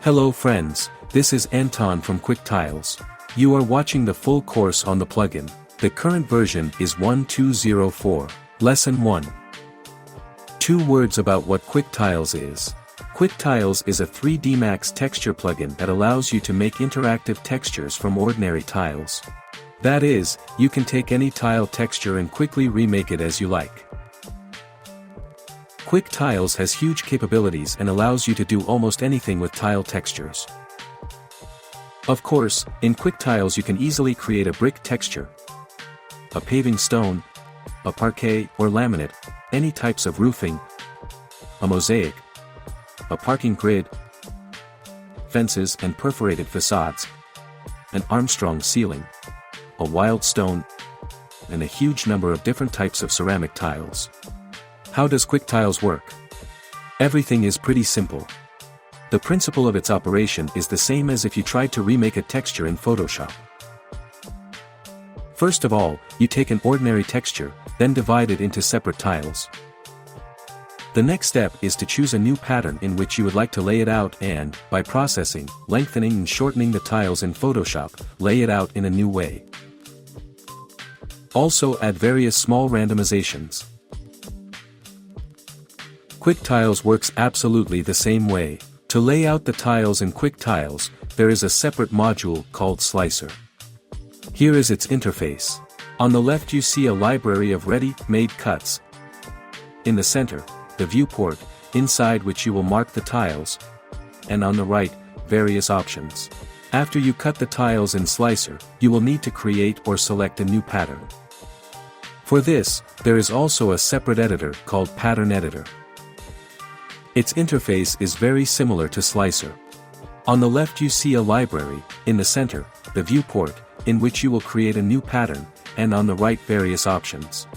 Hello friends, this is Anton from QuickTiles. You are watching the full course on the plugin. The current version is 1204. Lesson 1. 2 words about what QuickTiles is. QuickTiles is a 3D Max texture plugin that allows you to make interactive textures from ordinary tiles. That is, you can take any tile texture and quickly remake it as you like. QuickTiles has huge capabilities and allows you to do almost anything with tile textures. Of course, in QuickTiles you can easily create a brick texture, a paving stone, a parquet or laminate, any types of roofing, a mosaic, a parking grid, fences and perforated facades, an Armstrong ceiling, a wild stone, and a huge number of different types of ceramic tiles. How does QuickTiles work? Everything is pretty simple. The principle of its operation is the same as if you tried to remake a texture in Photoshop. First of all, you take an ordinary texture, then divide it into separate tiles. The next step is to choose a new pattern in which you would like to lay it out and, by processing, lengthening and shortening the tiles in Photoshop, lay it out in a new way. Also add various small randomizations. QuickTiles works absolutely the same way. To lay out the tiles in QuickTiles, there is a separate module called Slicer. Here is its interface. On the left you see a library of ready-made cuts. In the center, the viewport, inside which you will mark the tiles. And on the right, various options. After you cut the tiles in Slicer, you will need to create or select a new pattern. For this, there is also a separate editor called Pattern Editor. Its interface is very similar to Slicer. On the left you see a library, in the center, the viewport, in which you will create a new pattern, and on the right various options.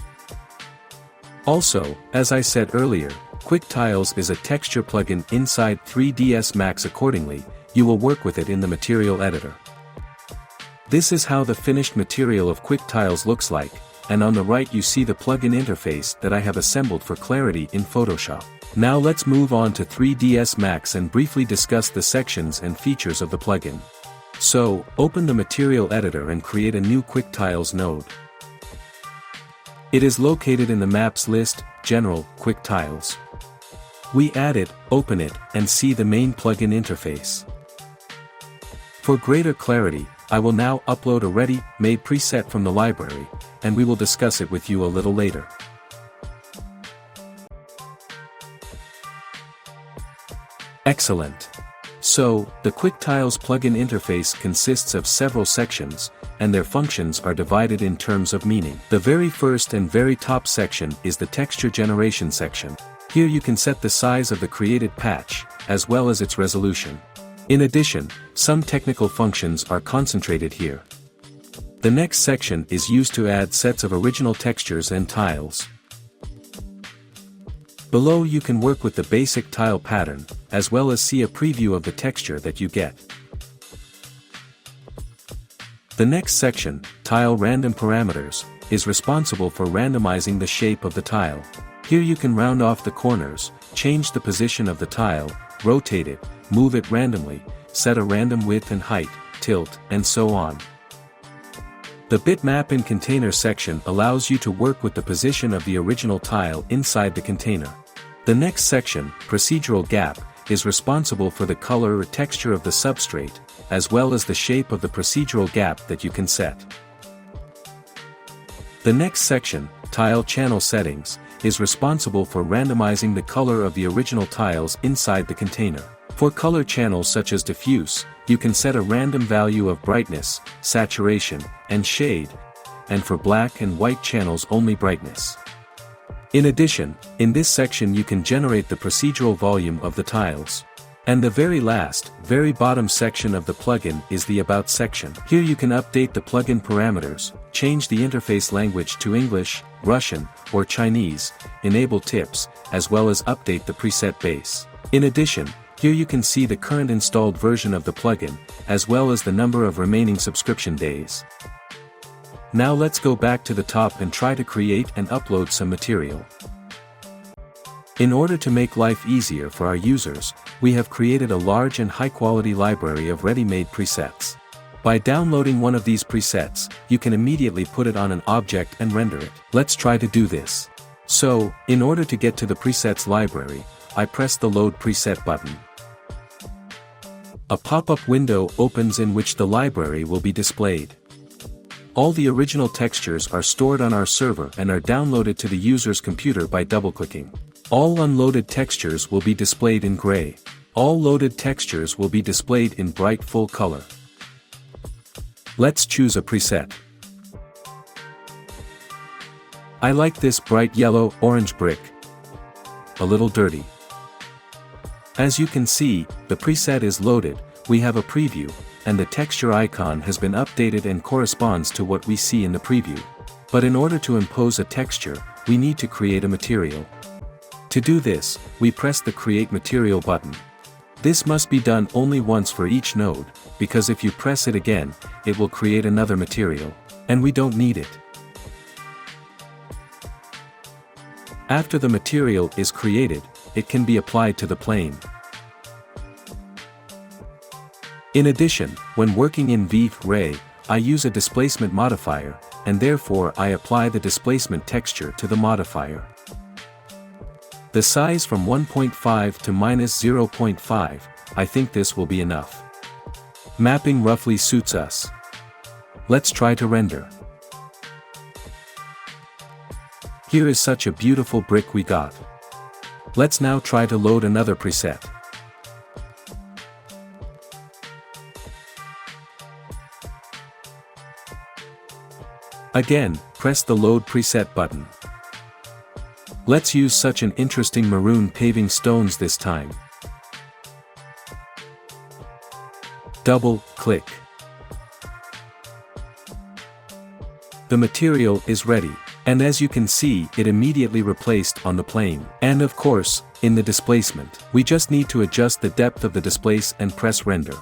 Also, as I said earlier, QuickTiles is a texture plugin inside 3ds Max. Accordingly, you will work with it in the material editor. This is how the finished material of QuickTiles looks like, and on the right you see the plugin interface that I have assembled for clarity in Photoshop. Now let's move on to 3ds Max and briefly discuss the sections and features of the plugin. So, open the material editor and create a new QuickTiles node. It is located in the Maps list, General, QuickTiles. We add it, open it, and see the main plugin interface. For greater clarity, I will now upload a ready-made preset from the library, and we will discuss it with you a little later. Excellent. So, the QuickTiles plugin interface consists of several sections, and their functions are divided in terms of meaning. The very first and very top section is the texture generation section. Here you can set the size of the created patch, as well as its resolution. In addition, some technical functions are concentrated here. The next section is used to add sets of original textures and tiles. Below you can work with the basic tile pattern, as well as see a preview of the texture that you get. The next section, Tile Random Parameters, is responsible for randomizing the shape of the tile. Here you can round off the corners, change the position of the tile, rotate it, move it randomly, set a random width and height, tilt, and so on. The bitmap and container section allows you to work with the position of the original tile inside the container. The next section, Procedural Gap, is responsible for the color or texture of the substrate, as well as the shape of the procedural gap that you can set. The next section, Tile Channel Settings, is responsible for randomizing the color of the original tiles inside the container. For color channels such as diffuse, you can set a random value of brightness, saturation, and shade, and for black and white channels only brightness. In addition, in this section you can generate the procedural volume of the tiles. And the very last, very bottom section of the plugin is the About section. Here you can update the plugin parameters, change the interface language to English, Russian, or Chinese, enable tips, as well as update the preset base. In addition, here you can see the current installed version of the plugin, as well as the number of remaining subscription days. Now let's go back to the top and try to create and upload some material. In order to make life easier for our users, we have created a large and high-quality library of ready-made presets. By downloading one of these presets, you can immediately put it on an object and render it. Let's try to do this. So, in order to get to the presets library, I press the Load Preset button. A pop-up window opens in which the library will be displayed. All the original textures are stored on our server and are downloaded to the user's computer by double-clicking. All unloaded textures will be displayed in gray. All loaded textures will be displayed in bright full color. Let's choose a preset. I like this bright yellow-orange brick. A little dirty. As you can see, the preset is loaded, we have a preview, and the texture icon has been updated and corresponds to what we see in the preview. But in order to impose a texture, we need to create a material. To do this, we press the Create Material button. This must be done only once for each node, because if you press it again, it will create another material, and we don't need it. After the material is created, it can be applied to the plane. In addition, when working in V-Ray, I use a displacement modifier, and therefore I apply the displacement texture to the modifier. The size from 1.5 to -0.5, I think this will be enough. Mapping roughly suits us. Let's try to render. Here is such a beautiful brick we got. Let's now try to load another preset. Again, press the Load Preset button. Let's use such an interesting maroon paving stones this time. Double-click. The material is ready, and as you can see, it immediately replaced on the plane. And of course, in the displacement, we just need to adjust the depth of the displace and press Render.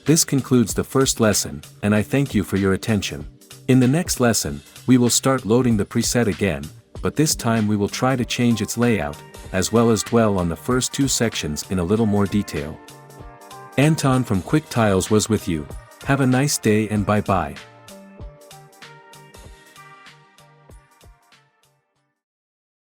This concludes the first lesson, and I thank you for your attention. In the next lesson, we will start loading the preset again, but this time we will try to change its layout, as well as dwell on the first two sections in a little more detail. Anton from QuickTiles was with you. Have a nice day and bye-bye.